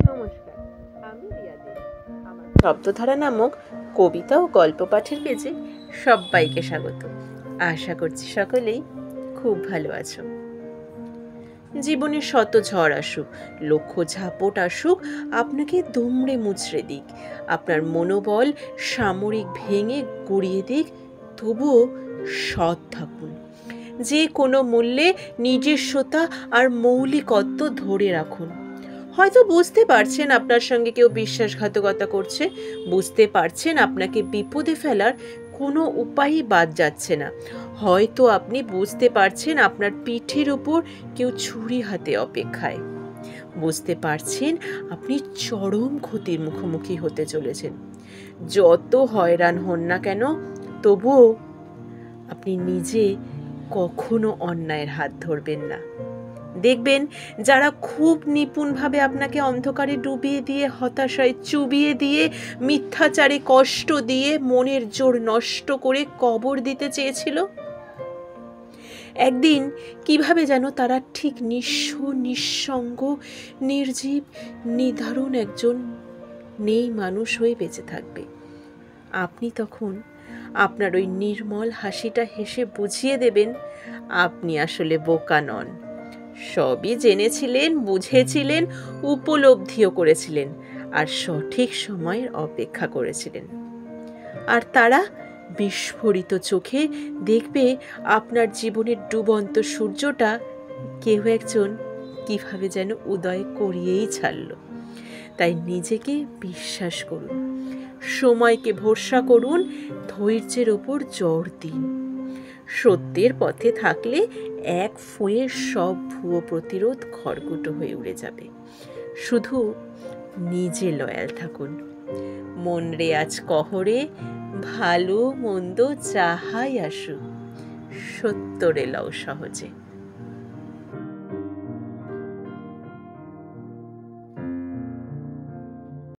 নমস্কার, আমি রিয়াদিন। আমার শব্দধারা নামক কবিতা ও গল্প পাঠের পেজে সবাইকে স্বাগত। আশা করছি সকলেই খুব ভালো আছো। জীবনে শত ঝড় আসুক, লক্ষ ঝাপট আসুক, আপনাকে দুমড়ে মুচড়ে দিক, আপনার মনোবল সামরিক ভেঙে গুঁড়িয়ে দিক, তবুও সৎ থাকুন। যে কোনো মূল্যে নিজস্বতা আর মৌলিকত্ব ধরে রাখুন। হয়তো বুঝতে পারছেন আপনার সঙ্গে কেউ বিশ্বাসঘাতকতা করছে, বুঝতে পারছেন আপনাকে বিপদে ফেলার কোনো উপায়ই বাদ যাচ্ছে না। হয়তো আপনি বুঝতে পারছেন আপনার পিঠের উপর কেউ ছুরি হাতে অপেক্ষায়। বুঝতে পারছেন আপনি চরম ক্ষতির মুখোমুখি হতে চলেছেন। যত হয়রান হন না কেন, তবুও আপনি নিজে কখনো অন্যায়ের হাত ধরবেন না। দেখবেন যারা খুব নিপুণভাবে আপনাকে অন্ধকারে ডুবিয়ে দিয়ে, হতাশায় চুবিয়ে দিয়ে, মিথ্যাচারে কষ্ট দিয়ে, মনের জোর নষ্ট করে কবর দিতে চেয়েছিল, একদিন কিভাবে যেন তারা ঠিক নিঃস্ব, নিঃসঙ্গ, নির্জীব, নিদারুণ একজন নেই মানুষ হয়ে বেঁচে থাকবে। আপনি তখন আপনার ওই নির্মল হাসিটা হেসে বুঝিয়ে দেবেন আপনি আসলে বোকা নন। সবই জেনেছিলেন, বুঝেছিলেন, উপলব্ধিও করেছিলেন, আর সঠিক সময়ের অপেক্ষা করেছিলেন। আর তারা বিস্ফোরিত চোখে দেখবে আপনার জীবনের ডুবন্ত সূর্যটা কেউ একজন কিভাবে যেন উদয় করিয়েই ছাড়ল। তাই নিজেকে বিশ্বাস করুন, সময়কে ভরসা করুন, ধৈর্যের ওপর জোর দিন। সত্যের পথে থাকলে এক ফুঁয়ে সব ভুয়ো প্রতিরোধ খড়কুটো হয়ে উড়ে যাবে। শুধু নিজে লয়াল থাকুন। মন রে আজ কহরে, ভালো মন্দ যাহাই আসুক, সত্যরে লও সহজে।